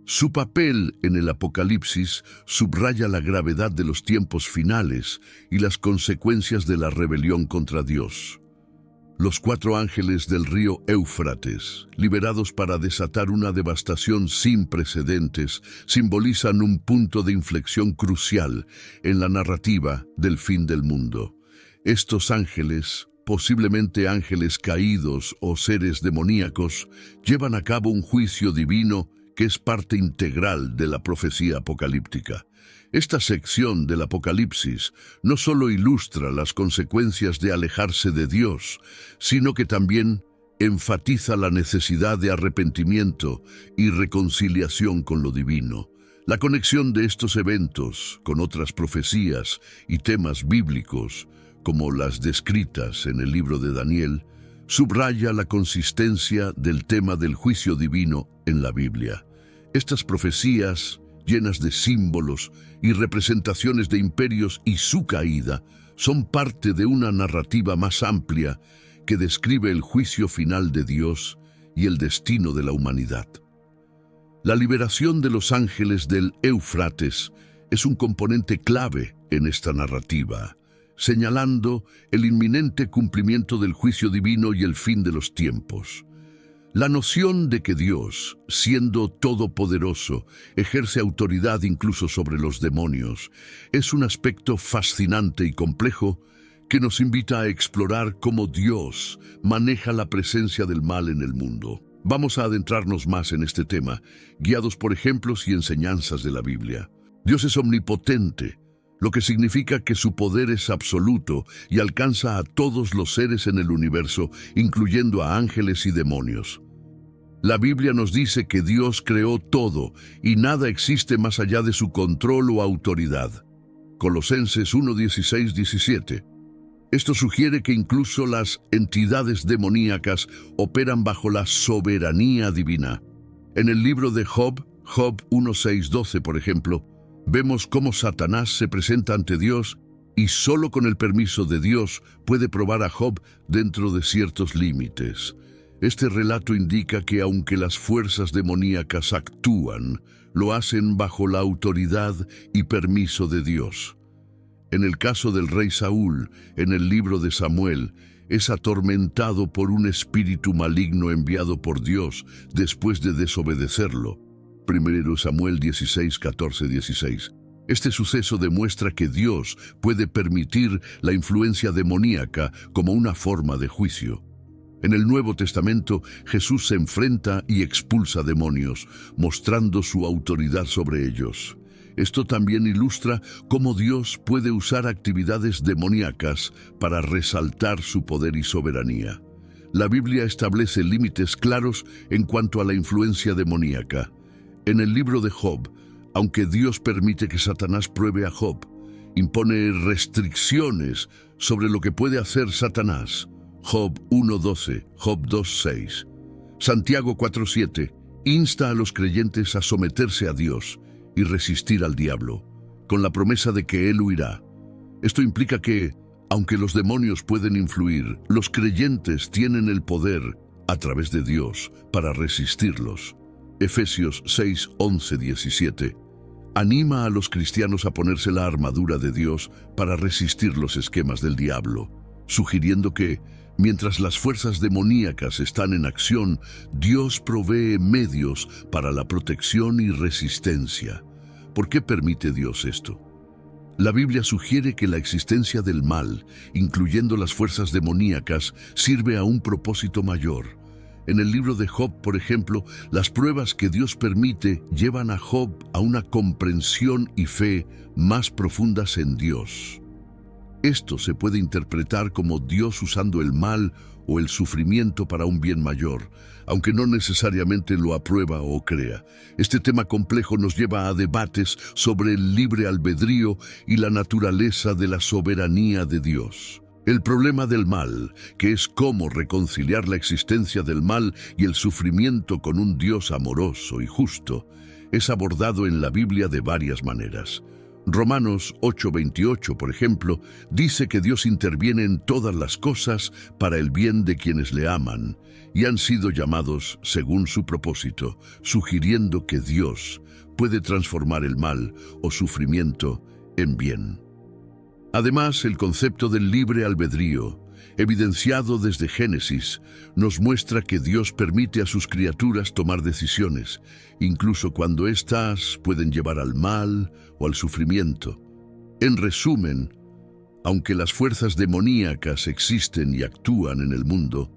Su papel en el Apocalipsis subraya la gravedad de los tiempos finales y las consecuencias de la rebelión contra Dios. Los 4 ángeles del río Éufrates, liberados para desatar una devastación sin precedentes, simbolizan un punto de inflexión crucial en la narrativa del fin del mundo. Estos ángeles, posiblemente ángeles caídos o seres demoníacos, llevan a cabo un juicio divino que es parte integral de la profecía apocalíptica. Esta sección del Apocalipsis no solo ilustra las consecuencias de alejarse de Dios, sino que también enfatiza la necesidad de arrepentimiento y reconciliación con lo divino. La conexión de estos eventos con otras profecías y temas bíblicos, como las descritas en el libro de Daniel, subraya la consistencia del tema del juicio divino en la Biblia. Estas profecías, llenas de símbolos y representaciones de imperios y su caída, son parte de una narrativa más amplia que describe el juicio final de Dios y el destino de la humanidad. La liberación de los ángeles del Éufrates es un componente clave en esta narrativa, señalando el inminente cumplimiento del juicio divino y el fin de los tiempos. La noción de que Dios, siendo todopoderoso, ejerce autoridad incluso sobre los demonios, es un aspecto fascinante y complejo que nos invita a explorar cómo Dios maneja la presencia del mal en el mundo. Vamos a adentrarnos más en este tema, guiados por ejemplos y enseñanzas de la Biblia. Dios es omnipotente, lo que significa que su poder es absoluto y alcanza a todos los seres en el universo, incluyendo a ángeles y demonios. La Biblia nos dice que Dios creó todo y nada existe más allá de su control o autoridad. Colosenses 1:16-17. Esto sugiere que incluso las entidades demoníacas operan bajo la soberanía divina. En el libro de Job 1:6-12, por ejemplo, vemos cómo Satanás se presenta ante Dios y solo con el permiso de Dios puede probar a Job dentro de ciertos límites. Este relato indica que aunque las fuerzas demoníacas actúan, lo hacen bajo la autoridad y permiso de Dios. En el caso del rey Saúl, en el libro de Samuel, es atormentado por un espíritu maligno enviado por Dios después de desobedecerlo. 1 Samuel 16:14-16. Este suceso demuestra que Dios puede permitir la influencia demoníaca como una forma de juicio. En el Nuevo Testamento, Jesús se enfrenta y expulsa demonios, mostrando su autoridad sobre ellos. Esto también ilustra cómo Dios puede usar actividades demoníacas para resaltar su poder y soberanía. La Biblia establece límites claros en cuanto a la influencia demoníaca. En el libro de Job, aunque Dios permite que Satanás pruebe a Job, impone restricciones sobre lo que puede hacer Satanás. Job 1:12, Job 2:6. Santiago 4:7 insta a los creyentes a someterse a Dios y resistir al diablo, con la promesa de que él huirá. Esto implica que, aunque los demonios pueden influir, los creyentes tienen el poder, a través de Dios, para resistirlos. Efesios 6:11-17 anima a los cristianos a ponerse la armadura de Dios para resistir los esquemas del diablo, sugiriendo que, Mientras las fuerzas demoníacas están en acción, Dios provee medios para la protección y resistencia. ¿Por qué permite Dios esto? La Biblia sugiere que la existencia del mal, incluyendo las fuerzas demoníacas, sirve a un propósito mayor. En el libro de Job, por ejemplo, las pruebas que Dios permite llevan a Job a una comprensión y fe más profundas en Dios. Esto se puede interpretar como Dios usando el mal o el sufrimiento para un bien mayor, aunque no necesariamente lo aprueba o crea. Este tema complejo nos lleva a debates sobre el libre albedrío y la naturaleza de la soberanía de Dios. El problema del mal, que es cómo reconciliar la existencia del mal y el sufrimiento con un Dios amoroso y justo, es abordado en la Biblia de varias maneras. Romanos 8:28, por ejemplo, dice que Dios interviene en todas las cosas para el bien de quienes le aman y han sido llamados según su propósito, sugiriendo que Dios puede transformar el mal o sufrimiento en bien. Además, el concepto del libre albedrío, evidenciado desde Génesis, nos muestra que Dios permite a sus criaturas tomar decisiones, incluso cuando éstas pueden llevar al mal o al sufrimiento. En resumen, aunque las fuerzas demoníacas existen y actúan en el mundo,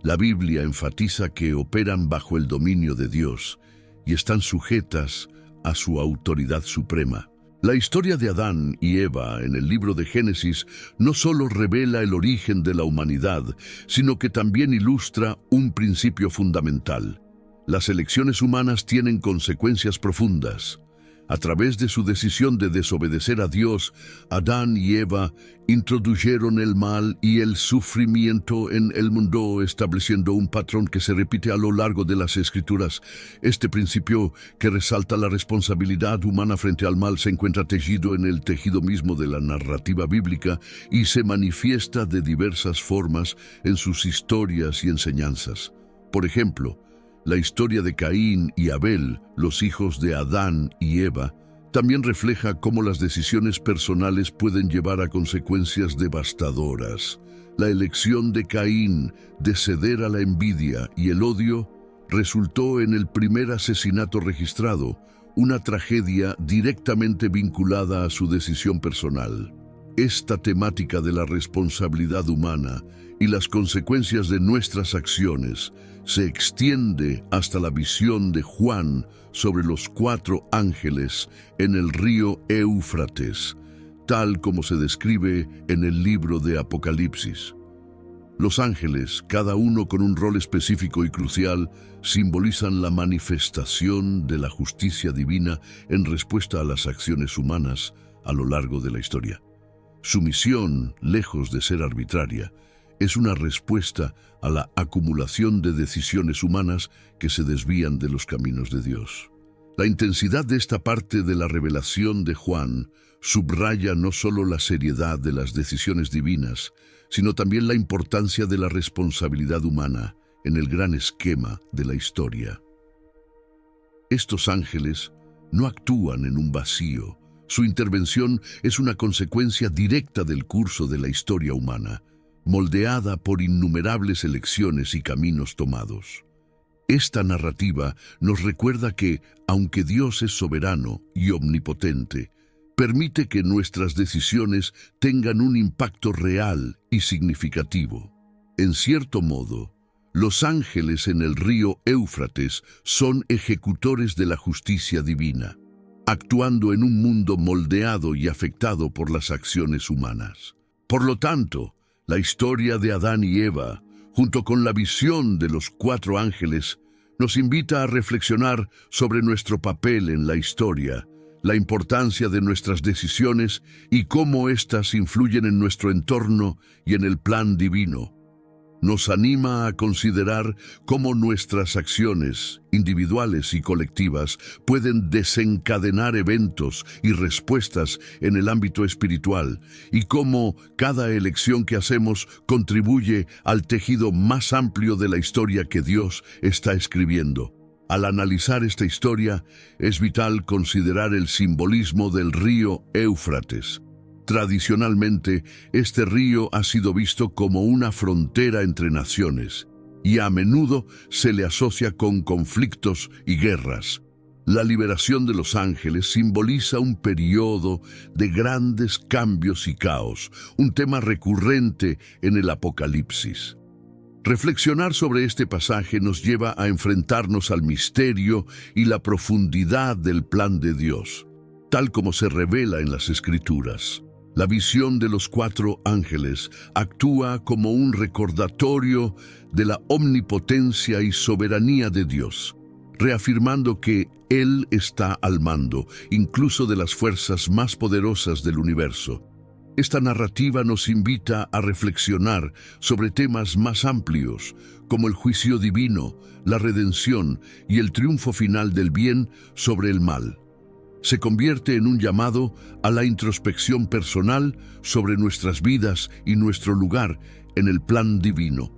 la Biblia enfatiza que operan bajo el dominio de Dios y están sujetas a su autoridad suprema. La historia de Adán y Eva en el libro de Génesis no solo revela el origen de la humanidad, sino que también ilustra un principio fundamental. Las elecciones humanas tienen consecuencias profundas. A través de su decisión de desobedecer a Dios, Adán y Eva introdujeron el mal y el sufrimiento en el mundo, estableciendo un patrón que se repite a lo largo de las Escrituras. Este principio, que resalta la responsabilidad humana frente al mal, se encuentra tejido en el tejido mismo de la narrativa bíblica y se manifiesta de diversas formas en sus historias y enseñanzas. Por ejemplo, la historia de Caín y Abel, los hijos de Adán y Eva, también refleja cómo las decisiones personales pueden llevar a consecuencias devastadoras. La elección de Caín de ceder a la envidia y el odio resultó en el primer asesinato registrado, una tragedia directamente vinculada a su decisión personal. Esta temática de la responsabilidad humana y las consecuencias de nuestras acciones se extiende hasta la visión de Juan sobre los 4 ángeles en el río Éufrates, tal como se describe en el libro de Apocalipsis. Los ángeles, cada uno con un rol específico y crucial, simbolizan la manifestación de la justicia divina en respuesta a las acciones humanas a lo largo de la historia. Su misión, lejos de ser arbitraria, es una respuesta a la acumulación de decisiones humanas que se desvían de los caminos de Dios. La intensidad de esta parte de la revelación de Juan subraya no solo la seriedad de las decisiones divinas, sino también la importancia de la responsabilidad humana en el gran esquema de la historia. Estos ángeles no actúan en un vacío. Su intervención es una consecuencia directa del curso de la historia humana, moldeada por innumerables elecciones y caminos tomados. Esta narrativa nos recuerda que, aunque Dios es soberano y omnipotente, permite que nuestras decisiones tengan un impacto real y significativo. En cierto modo, los ángeles en el río Éufrates son ejecutores de la justicia divina, actuando en un mundo moldeado y afectado por las acciones humanas. Por lo tanto, la historia de Adán y Eva, junto con la visión de los 4 ángeles, nos invita a reflexionar sobre nuestro papel en la historia, la importancia de nuestras decisiones y cómo éstas influyen en nuestro entorno y en el plan divino. Nos anima a considerar cómo nuestras acciones, individuales y colectivas, pueden desencadenar eventos y respuestas en el ámbito espiritual, y cómo cada elección que hacemos contribuye al tejido más amplio de la historia que Dios está escribiendo. Al analizar esta historia, es vital considerar el simbolismo del río Éufrates. Tradicionalmente, este río ha sido visto como una frontera entre naciones y a menudo se le asocia con conflictos y guerras. La liberación de los ángeles simboliza un periodo de grandes cambios y caos, un tema recurrente en el Apocalipsis. Reflexionar sobre este pasaje nos lleva a enfrentarnos al misterio y la profundidad del plan de Dios, tal como se revela en las Escrituras. La visión de los 4 ángeles actúa como un recordatorio de la omnipotencia y soberanía de Dios, reafirmando que Él está al mando, incluso de las fuerzas más poderosas del universo. Esta narrativa nos invita a reflexionar sobre temas más amplios, como el juicio divino, la redención y el triunfo final del bien sobre el mal. Se convierte en un llamado a la introspección personal sobre nuestras vidas y nuestro lugar en el plan divino.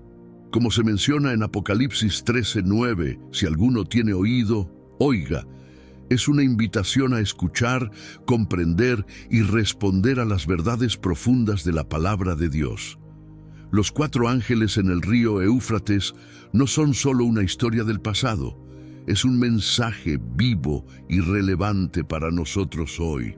Como se menciona en Apocalipsis 13:9, si alguno tiene oído, oiga. Es una invitación a escuchar, comprender y responder a las verdades profundas de la palabra de Dios. Los 4 ángeles en el río Éufrates no son solo una historia del pasado, es un mensaje vivo y relevante para nosotros hoy.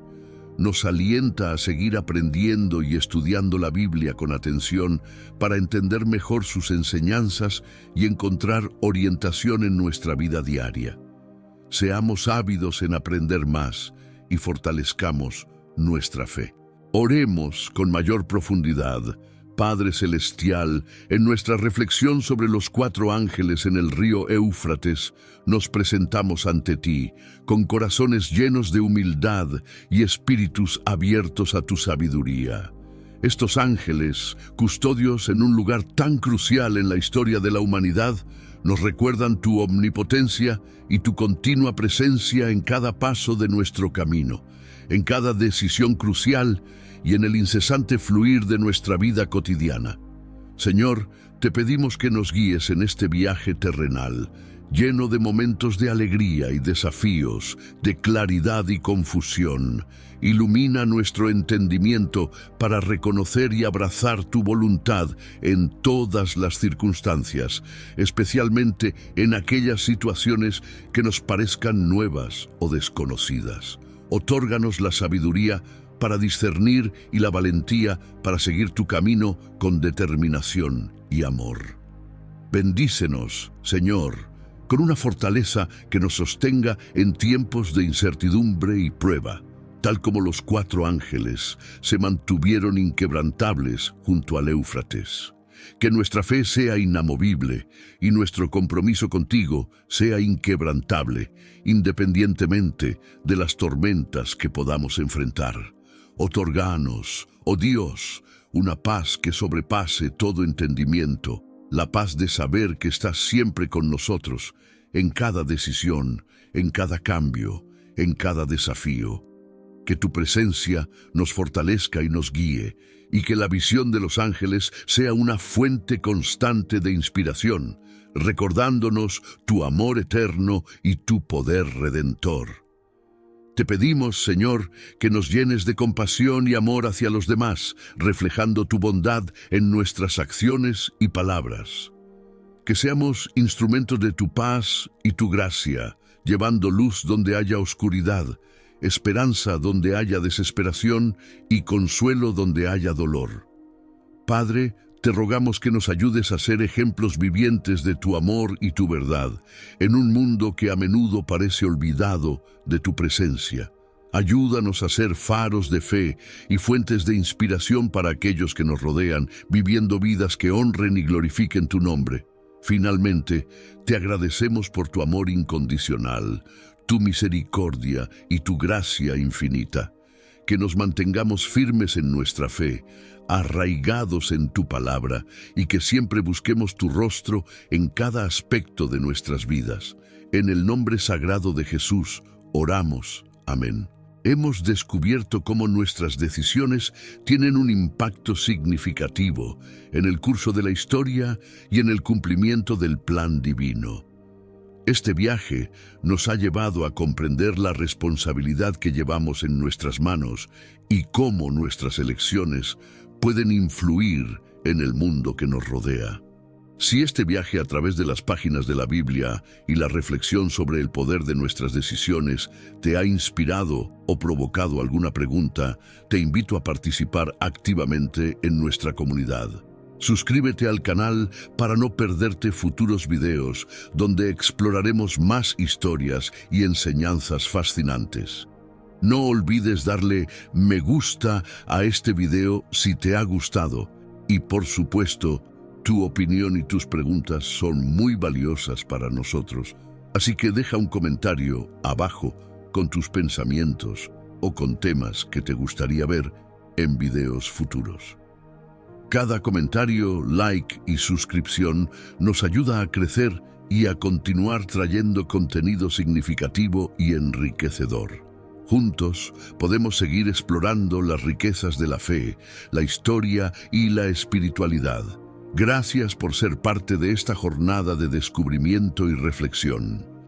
Nos alienta a seguir aprendiendo y estudiando la Biblia con atención para entender mejor sus enseñanzas y encontrar orientación en nuestra vida diaria. Seamos ávidos en aprender más y fortalezcamos nuestra fe. Oremos con mayor profundidad. Padre Celestial, en nuestra reflexión sobre los 4 ángeles en el río Éufrates, nos presentamos ante ti, con corazones llenos de humildad y espíritus abiertos a tu sabiduría. Estos ángeles, custodios en un lugar tan crucial en la historia de la humanidad, nos recuerdan tu omnipotencia y tu continua presencia en cada paso de nuestro camino, en cada decisión crucial y en el incesante fluir de nuestra vida cotidiana. Señor, te pedimos que nos guíes en este viaje terrenal, lleno de momentos de alegría y desafíos, de claridad y confusión. Ilumina nuestro entendimiento para reconocer y abrazar tu voluntad en todas las circunstancias, especialmente en aquellas situaciones que nos parezcan nuevas o desconocidas. Otórganos la sabiduría para discernir y la valentía para seguir tu camino con determinación y amor. Bendícenos, Señor, con una fortaleza que nos sostenga en tiempos de incertidumbre y prueba, tal como los 4 ángeles se mantuvieron inquebrantables junto al Éufrates. Que nuestra fe sea inamovible y nuestro compromiso contigo sea inquebrantable, independientemente de las tormentas que podamos enfrentar. Otórganos, oh Dios, una paz que sobrepase todo entendimiento, la paz de saber que estás siempre con nosotros, en cada decisión, en cada cambio, en cada desafío. Que tu presencia nos fortalezca y nos guíe, y que la visión de los ángeles sea una fuente constante de inspiración, recordándonos tu amor eterno y tu poder redentor. Te pedimos, Señor, que nos llenes de compasión y amor hacia los demás, reflejando tu bondad en nuestras acciones y palabras. Que seamos instrumentos de tu paz y tu gracia, llevando luz donde haya oscuridad, esperanza donde haya desesperación y consuelo donde haya dolor. Padre, te rogamos que nos ayudes a ser ejemplos vivientes de tu amor y tu verdad, en un mundo que a menudo parece olvidado de tu presencia. Ayúdanos a ser faros de fe y fuentes de inspiración para aquellos que nos rodean, viviendo vidas que honren y glorifiquen tu nombre. Finalmente, te agradecemos por tu amor incondicional, tu misericordia y tu gracia infinita. Que nos mantengamos firmes en nuestra fe, arraigados en tu palabra, y que siempre busquemos tu rostro en cada aspecto de nuestras vidas. En el nombre sagrado de Jesús, oramos. Amén. Hemos descubierto cómo nuestras decisiones tienen un impacto significativo en el curso de la historia y en el cumplimiento del plan divino. Este viaje nos ha llevado a comprender la responsabilidad que llevamos en nuestras manos y cómo nuestras elecciones pueden influir en el mundo que nos rodea. Si este viaje a través de las páginas de la Biblia y la reflexión sobre el poder de nuestras decisiones te ha inspirado o provocado alguna pregunta, te invito a participar activamente en nuestra comunidad. Suscríbete al canal para no perderte futuros videos donde exploraremos más historias y enseñanzas fascinantes. No olvides darle me gusta a este video si te ha gustado y, por supuesto, tu opinión y tus preguntas son muy valiosas para nosotros, así que deja un comentario abajo con tus pensamientos o con temas que te gustaría ver en videos futuros. Cada comentario, like y suscripción nos ayuda a crecer y a continuar trayendo contenido significativo y enriquecedor. Juntos podemos seguir explorando las riquezas de la fe, la historia y la espiritualidad. Gracias por ser parte de esta jornada de descubrimiento y reflexión.